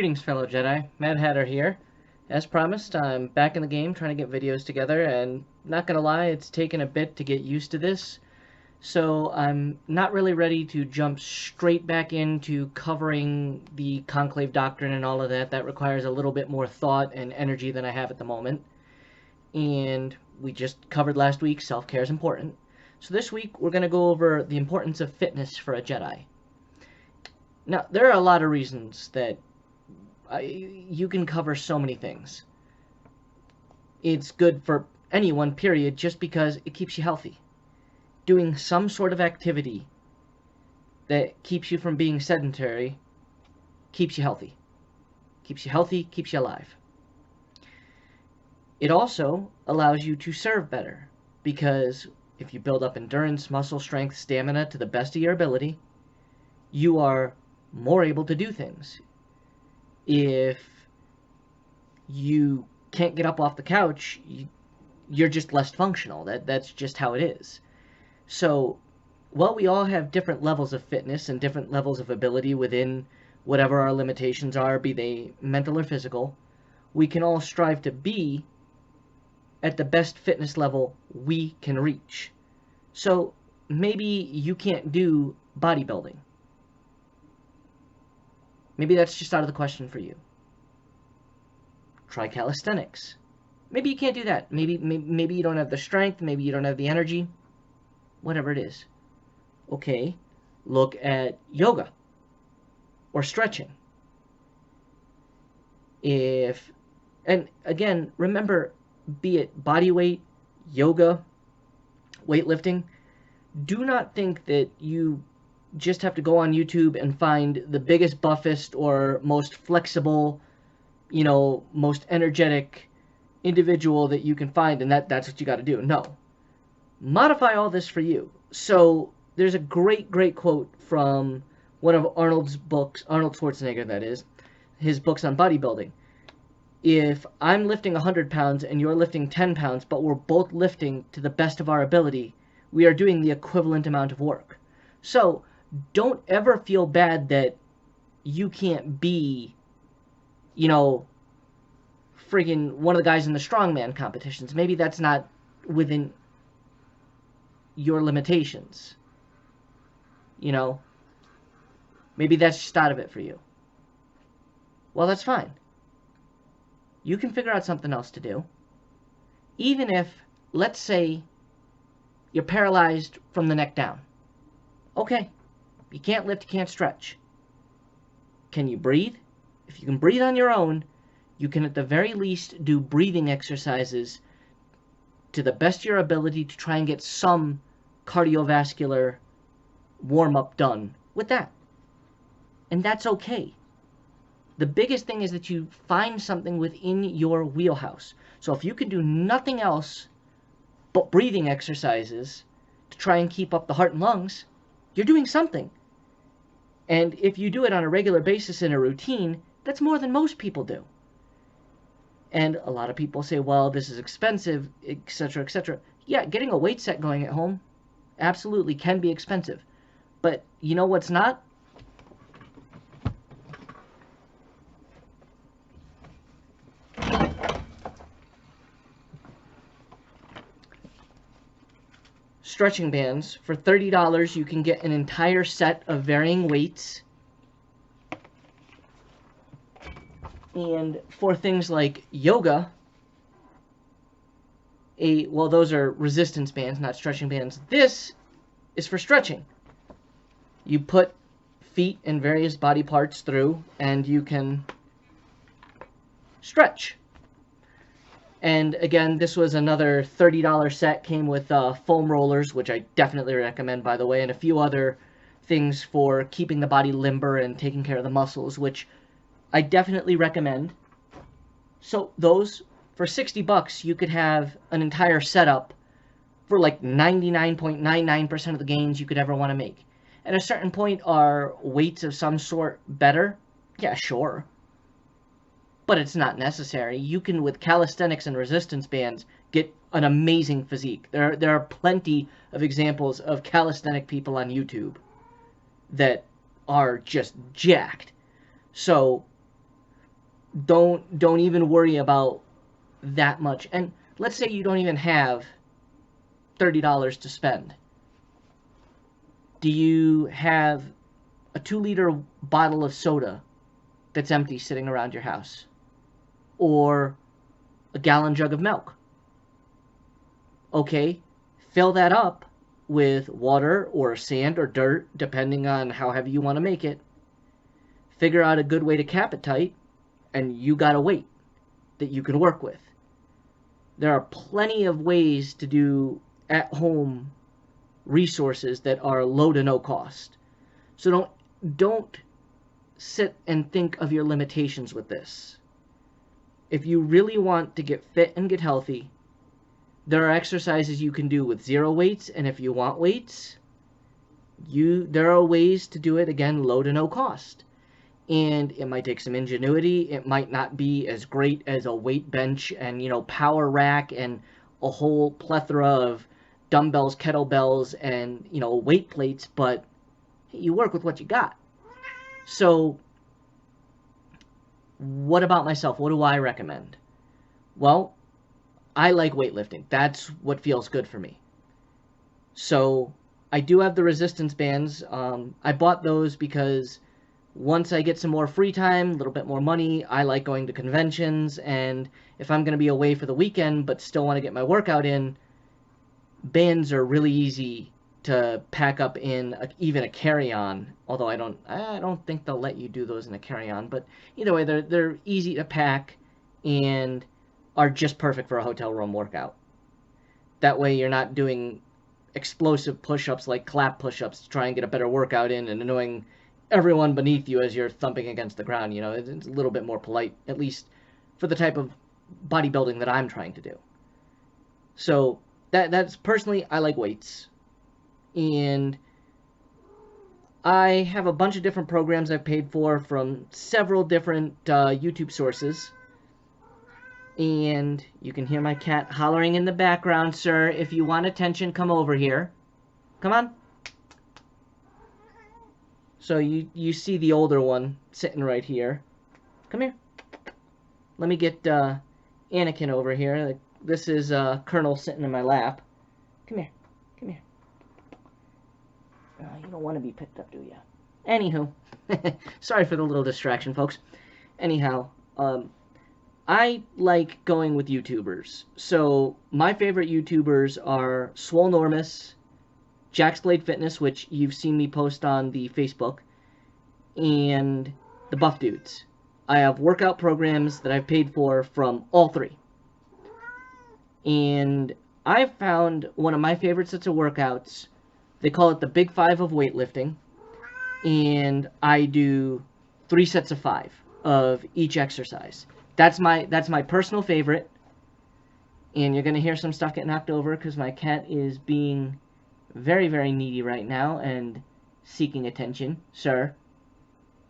Greetings, fellow Jedi. Mad Hatter here. As promised, I'm back in the game trying to get videos together, and not gonna lie, it's taken a bit to get used to this, so I'm not really ready to jump straight back into covering the Conclave Doctrine and all of that. That requires a little bit more thought and energy than I have at the moment. And we just covered last week, self-care is important. So this week, we're gonna go over the importance of fitness for a Jedi. Now, there are a lot of reasons that you can cover so many things. It's good for anyone, period, just because it keeps you healthy. Doing some sort of activity that keeps you from being sedentary keeps you healthy. Keeps you healthy, keeps you alive. It also allows you to serve better, because if you build up endurance, muscle strength, stamina to the best of your ability, you are more able to do things. If you can't get up off the couch, you're just less functional. That's just how it is. So, while we all have different levels of fitness and different levels of ability within whatever our limitations are, be they mental or physical, we can all strive to be at the best fitness level we can reach. So, maybe you can't do bodybuilding. Maybe that's just out of the question for you. Try calisthenics. Maybe you can't do that. Maybe you don't have the strength. Maybe you don't have the energy. Whatever it is. Okay, look at yoga or stretching. And again, remember, be it body weight, yoga, weightlifting, do not think that you just have to go on YouTube and find the biggest, buffest, or most flexible, most energetic individual that you can find, and that's what you got to do. No. Modify all this for you. So there's a great quote from one of Arnold's books, Arnold Schwarzenegger, that is, his books on bodybuilding. If I'm lifting 100 pounds and you're lifting 10 pounds, but we're both lifting to the best of our ability, we are doing the equivalent amount of work. So don't ever feel bad that you can't be, friggin' one of the guys in the strongman competitions. Maybe that's not within your limitations. Maybe that's just out of it for you. Well, that's fine. You can figure out something else to do. Even if, let's say, you're paralyzed from the neck down. Okay. You can't lift, you can't stretch. Can you breathe? If you can breathe on your own, you can at the very least do breathing exercises to the best of your ability to try and get some cardiovascular warm-up done with that. And that's okay. The biggest thing is that you find something within your wheelhouse. So if you can do nothing else but breathing exercises to try and keep up the heart and lungs, you're doing something. And if you do it on a regular basis in a routine, that's more than most people do. And a lot of people say, well, this is expensive, etc., etc. Yeah, getting a weight set going at home absolutely can be expensive. But you know what's not? Stretching bands. For $30, you can get an entire set of varying weights. And for things like yoga, well, those are resistance bands, not stretching bands. This is for stretching. You put feet and various body parts through, and you can stretch. And again, this was another $30 set, came with foam rollers, which I definitely recommend, by the way, and a few other things for keeping the body limber and taking care of the muscles, which I definitely recommend. So those, for $60, you could have an entire setup for like 99.99% of the gains you could ever want to make. At a certain point, are weights of some sort better? Yeah, sure. But it's not necessary. You can, with calisthenics and resistance bands, get an amazing physique. There are plenty of examples of calisthenic people on YouTube that are just jacked. So don't even worry about that much. And let's say you don't even have $30 to spend. Do you have a 2-liter bottle of soda that's empty sitting around your house? Or a gallon jug of milk? Okay, fill that up with water or sand or dirt, depending on how heavy you want to make it. Figure out a good way to cap it tight, and you got a weight that you can work with. There are plenty of ways to do at-home resources that are low to no cost. So don't sit and think of your limitations with this. If you really want to get fit and get healthy, there are exercises you can do with 0 weights, and if you want weights, there are ways to do it, again, low to no cost. And it might take some ingenuity. It might not be as great as a weight bench and, power rack and a whole plethora of dumbbells, kettlebells, and, weight plates, but you work with what you got. So what about myself? What do I recommend? Well, I like weightlifting. That's what feels good for me. So I do have the resistance bands. I bought those because once I get some more free time, a little bit more money, I like going to conventions, and if I'm going to be away for the weekend but still want to get my workout in, bands are really easy to pack up in even a carry-on, although I don't think they'll let you do those in a carry-on, but either way, they're easy to pack and are just perfect for a hotel room workout. That way you're not doing explosive push-ups like clap push-ups to try and get a better workout in and annoying everyone beneath you as you're thumping against the ground. It's a little bit more polite, at least for the type of bodybuilding that I'm trying to do. So that's personally, I like weights. And I have a bunch of different programs I've paid for from several different YouTube sources. And you can hear my cat hollering in the background. Sir, if you want attention, come over here. Come on. So you see the older one sitting right here. Come here. Let me get Anakin over here. This is Colonel sitting in my lap. Come here. Come here. You don't want to be picked up, do you? Anywho. Sorry for the little distraction, folks. Anyhow, I like going with YouTubers. So my favorite YouTubers are Swolenormous, Jack's Blade Fitness, which you've seen me post on the Facebook, and the Buff Dudes. I have workout programs that I've paid for from all three. And I've found one of my favorite sets of workouts. They call it the Big 5 of weightlifting. And I do 3 sets of 5 of each exercise. That's my personal favorite. And you're going to hear some stuff get knocked over because my cat is being very, very needy right now and seeking attention. Sir.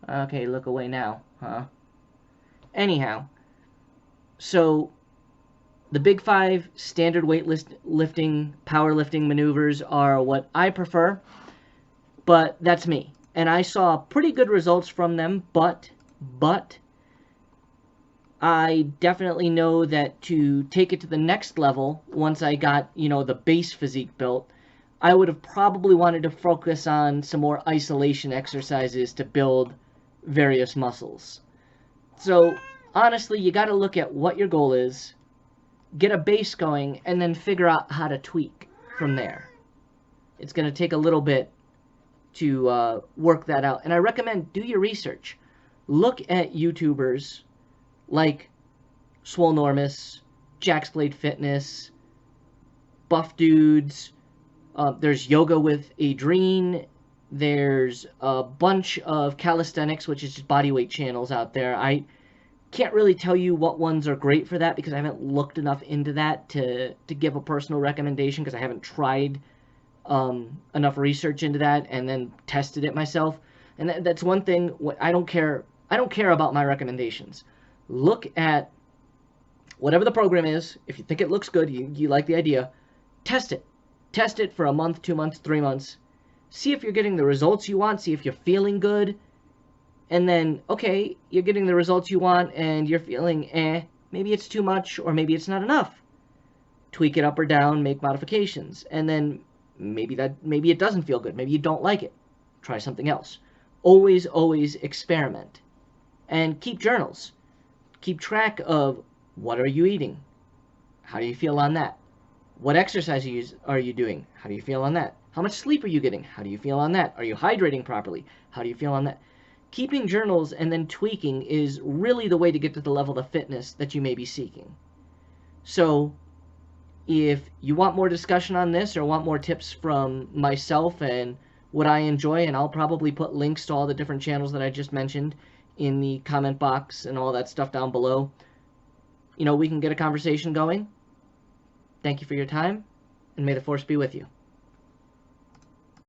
Okay, look away now, huh? Anyhow, so the Big 5 standard weightlifting, powerlifting maneuvers are what I prefer, but that's me. And I saw pretty good results from them, but I definitely know that to take it to the next level, once I got, the base physique built, I would have probably wanted to focus on some more isolation exercises to build various muscles. So, honestly, you got to look at what your goal is, get a base going, and then figure out how to tweak from there. It's going to take a little bit to work that out. And I recommend do your research. Look at YouTubers like Swolenormous, Jack's Blade Fitness, Buff Dudes. There's Yoga with Adrienne. There's a bunch of calisthenics, which is just bodyweight channels out there. I can't really tell you what ones are great for that because I haven't looked enough into that to give a personal recommendation because I haven't tried enough research into that and then tested it myself. And that's one thing. I don't care about my recommendations. Look at whatever the program is. If you think it looks good, you like the idea, test it. Test it for a month, 2 months, 3 months. See if you're getting the results you want. See if you're feeling good. And then, okay, you're getting the results you want and you're feeling, maybe it's too much or maybe it's not enough. Tweak it up or down, make modifications. And then maybe it doesn't feel good. Maybe you don't like it. Try something else. Always experiment. And keep journals. Keep track of what are you eating? How do you feel on that? What exercise are you doing? How do you feel on that? How much sleep are you getting? How do you feel on that? Are you hydrating properly? How do you feel on that? Keeping journals and then tweaking is really the way to get to the level of fitness that you may be seeking. So if you want more discussion on this or want more tips from myself and what I enjoy, and I'll probably put links to all the different channels that I just mentioned in the comment box and all that stuff down below, we can get a conversation going. Thank you for your time, and may the Force be with you.